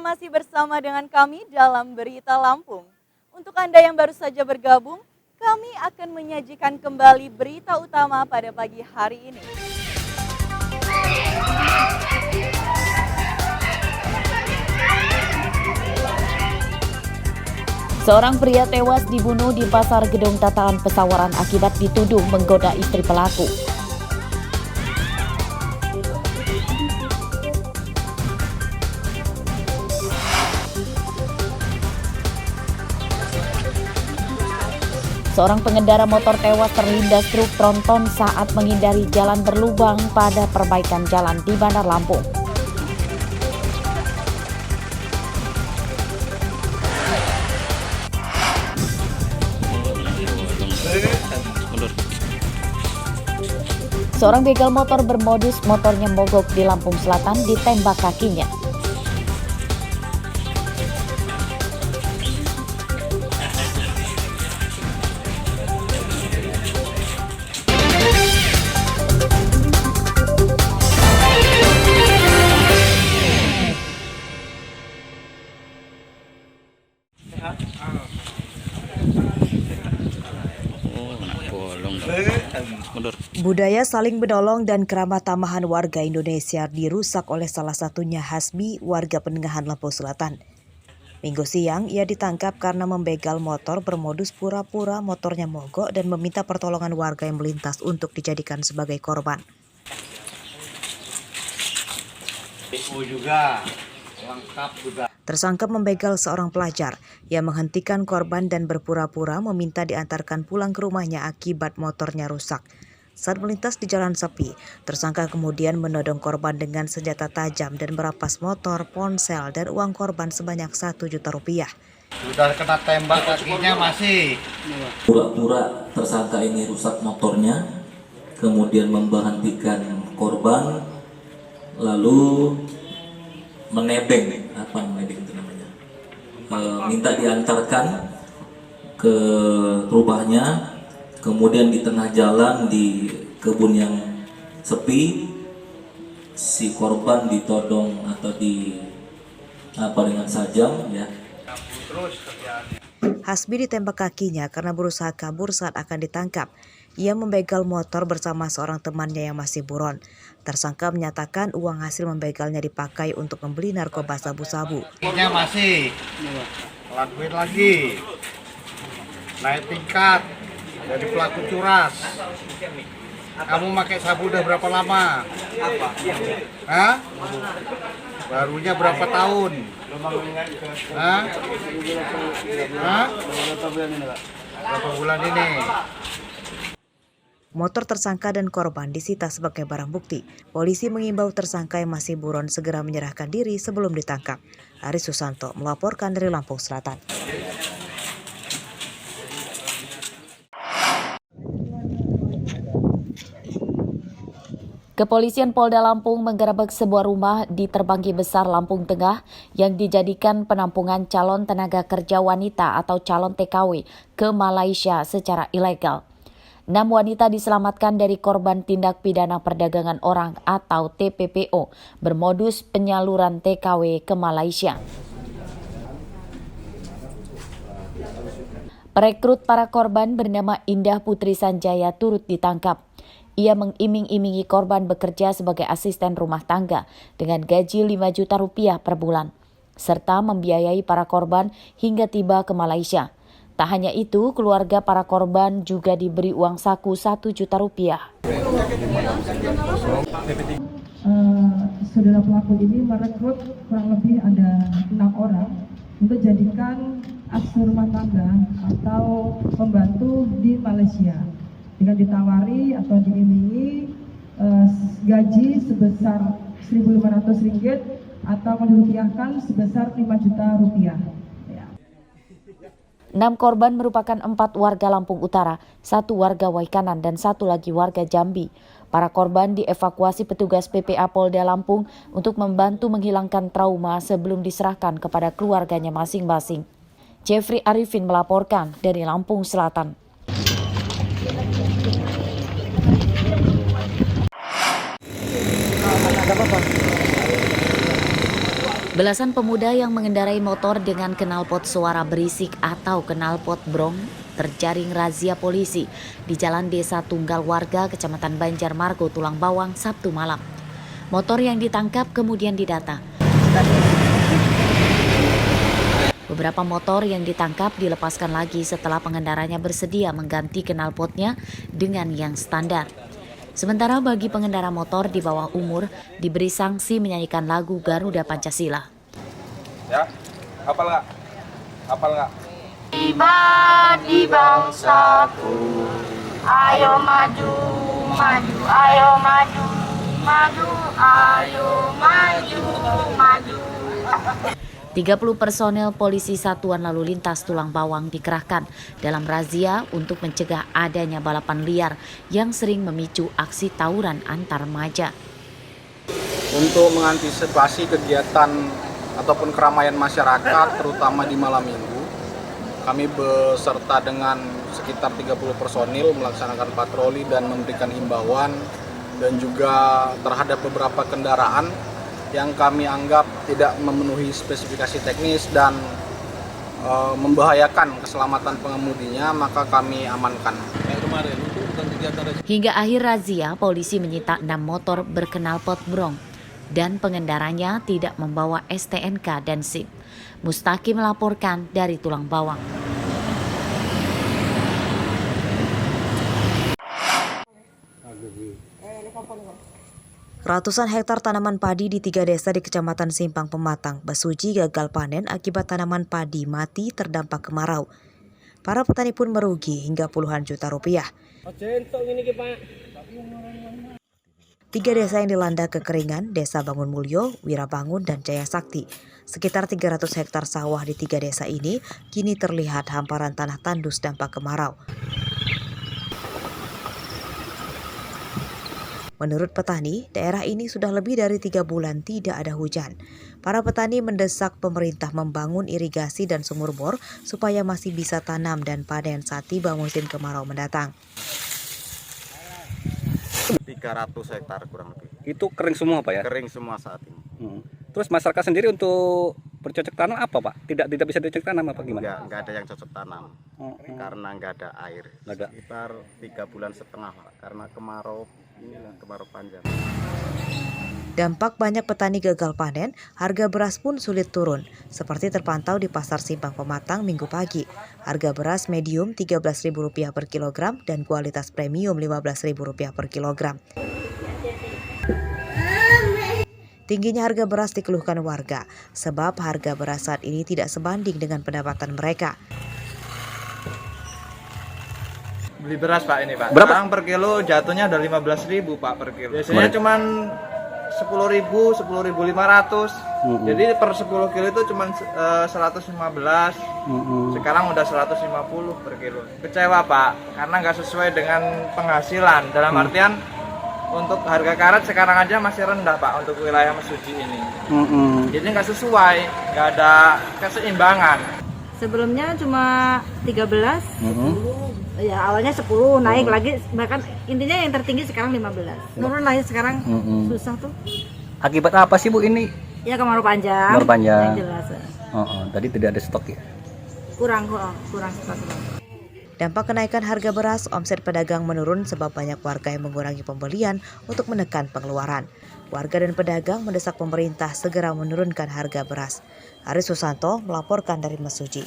masih bersama dengan kami dalam Berita Lampung. Untuk Anda yang baru saja bergabung, kami akan menyajikan kembali berita utama pada pagi hari ini. Seorang pria tewas dibunuh di Pasar Gedong Tataan Pesawaran akibat dituduh menggoda istri pelaku. Seorang pengendara motor tewas terlindas truk tronton saat menghindari jalan berlubang pada perbaikan jalan di Bandar Lampung. Seorang begal motor bermodus motornya mogok di Lampung Selatan ditembak kakinya. Budaya saling menolong dan kerama tamahan warga Indonesia dirusak oleh salah satunya Hasbi, warga Penengahan Lampung Selatan. Minggu siang, ia ditangkap karena membegal motor bermodus pura-pura motornya mogok dan meminta pertolongan warga yang melintas untuk dijadikan sebagai korban. Tersangka membegal seorang pelajar yang menghentikan korban dan berpura-pura meminta diantarkan pulang ke rumahnya akibat motornya rusak. Saat melintas di jalan sepi, tersangka kemudian menodong korban dengan senjata tajam dan merampas motor, ponsel, dan uang korban sebanyak 1 juta rupiah. Sudah kena tembak kakinya masih. Pura-pura tersangka ini rusak motornya, kemudian memberhentikan korban, lalu menebeng, itu namanya, minta diantarkan ke rumahnya. Kemudian di tengah jalan di kebun yang sepi, si korban ditodong atau dengan sajam, ya. Hasbi ditembak kakinya karena berusaha kabur saat akan ditangkap. Ia membegal motor bersama seorang temannya yang masih buron. Tersangka menyatakan uang hasil membegalnya dipakai untuk membeli narkoba sabu-sabu. Kakinya masih, lakuin lagi, naik tingkat. Jadi pelaku curas. Kamu pakai sabu udah berapa lama? Hah? Barunya berapa tahun? Hah? Hah? Berapa bulan ini? Motor tersangka dan korban disita sebagai barang bukti. Polisi mengimbau tersangka yang masih buron segera menyerahkan diri sebelum ditangkap. Aris Susanto melaporkan dari Lampung Selatan. Kepolisian Polda Lampung menggerebek sebuah rumah di Terbanggi Besar, Lampung Tengah yang dijadikan penampungan calon tenaga kerja wanita atau calon TKW ke Malaysia secara ilegal. 6 wanita diselamatkan dari korban tindak pidana perdagangan orang atau TPPO bermodus penyaluran TKW ke Malaysia. Perekrut para korban bernama Indah Putri Sanjaya turut ditangkap. Ia mengiming-imingi korban bekerja sebagai asisten rumah tangga dengan gaji 5 juta rupiah per bulan, serta membiayai para korban hingga tiba ke Malaysia. Tak hanya itu, keluarga para korban juga diberi uang saku 1 juta rupiah. Saudara pelaku ini merekrut kurang lebih ada 6 orang untuk jadikan asisten rumah tangga atau pembantu di Malaysia. Dengan ditawari atau diimingi gaji sebesar Rp1.500 atau dirupiahkan sebesar 5 juta rupiah. 6 korban merupakan 4 warga Lampung Utara, 1 warga Waikanan, dan 1 lagi warga Jambi. Para korban dievakuasi petugas PPA Polda Lampung untuk membantu menghilangkan trauma sebelum diserahkan kepada keluarganya masing-masing. Jeffrey Arifin melaporkan dari Lampung Selatan. Belasan pemuda yang mengendarai motor dengan knalpot suara berisik atau knalpot brong terjaring razia polisi di Jalan Desa Tunggal Warga, Kecamatan Banjarmargo, Tulang Bawang, Sabtu malam. Motor yang ditangkap kemudian didata. Beberapa motor yang ditangkap dilepaskan lagi setelah pengendaranya bersedia mengganti knalpotnya dengan yang standar. Sementara bagi pengendara motor di bawah umur diberi sanksi menyanyikan lagu Garuda Pancasila. Ya, hafal nggak? Hafal nggak? Tiba di bangsaku, ayo maju, maju, ayo maju, maju, ayo maju, maju. 30 personel polisi Satuan Lalu Lintas Tulang Bawang dikerahkan dalam razia untuk mencegah adanya balapan liar yang sering memicu aksi tawuran antar remaja. Untuk mengantisipasi kegiatan ataupun keramaian masyarakat, terutama di malam minggu, kami beserta dengan sekitar 30 personil melaksanakan patroli dan memberikan himbauan dan juga terhadap beberapa kendaraan yang kami anggap tidak memenuhi spesifikasi teknis dan membahayakan keselamatan pengemudinya, maka kami amankan. Hingga akhir razia, polisi menyita 6 motor berknalpot brong dan pengendaranya tidak membawa STNK dan SIM. Mustaqim melaporkan dari Tulang Bawang. Ratusan hektar tanaman padi di 3 desa di Kecamatan Simpang Pematang, Basuci gagal panen akibat tanaman padi mati terdampak kemarau. Para petani pun merugi hingga puluhan juta rupiah. 3 desa yang dilanda kekeringan, Desa Bangun Mulyo, Wirabangun, dan Jaya Sakti. Sekitar 300 hektar sawah di 3 desa ini kini terlihat hamparan tanah tandus dampak kemarau. Menurut petani, daerah ini sudah lebih dari 3 bulan tidak ada hujan. Para petani mendesak pemerintah membangun irigasi dan sumur bor supaya masih bisa tanam dan panen saat tiba musim kemarau mendatang. 300 hektar kurang lebih. Itu kering semua Pak ya? Kering semua saat ini. Terus masyarakat sendiri untuk bercocok tanam apa Pak? Tidak bisa bercocok tanam apa gimana? Enggak ada yang cocok tanam. Karena enggak ada air. Sekitar 3 bulan setengah Pak, karena kemarau panjang. Dampak banyak petani gagal panen, harga beras pun sulit turun. Seperti terpantau di Pasar Simpang Pematang Minggu pagi. Harga beras medium Rp13.000 per kilogram dan kualitas premium Rp15.000 per kilogram. Tingginya harga beras dikeluhkan warga, sebab harga beras saat ini tidak sebanding dengan pendapatan mereka. Beli beras Pak ini Pak. Berapa? Sekarang per kilo jatuhnya udah 15.000 Pak per kilo. Biasanya cuman 10.000, 10.500. Jadi per 10 kilo itu cuman 115. Sekarang udah 150 per kilo. Kecewa Pak, karena nggak sesuai dengan penghasilan. Dalam artian untuk harga karet sekarang aja masih rendah Pak untuk wilayah Mesuji ini. Jadi nggak sesuai, nggak ada keseimbangan. Sebelumnya cuma 13, ya awalnya 10 naik lagi, bahkan intinya yang tertinggi sekarang 15. Turun lagi sekarang susah tuh. Akibat apa sih Bu ini? Ya kemarau panjang. Kemarau panjang. Yang jelas. Tadi tidak ada stok ya? Kurang stok. Dampak kenaikan harga beras, omset pedagang menurun sebab banyak warga yang mengurangi pembelian untuk menekan pengeluaran. Warga dan pedagang mendesak pemerintah segera menurunkan harga beras. Aris Susanto melaporkan dari Mesuji.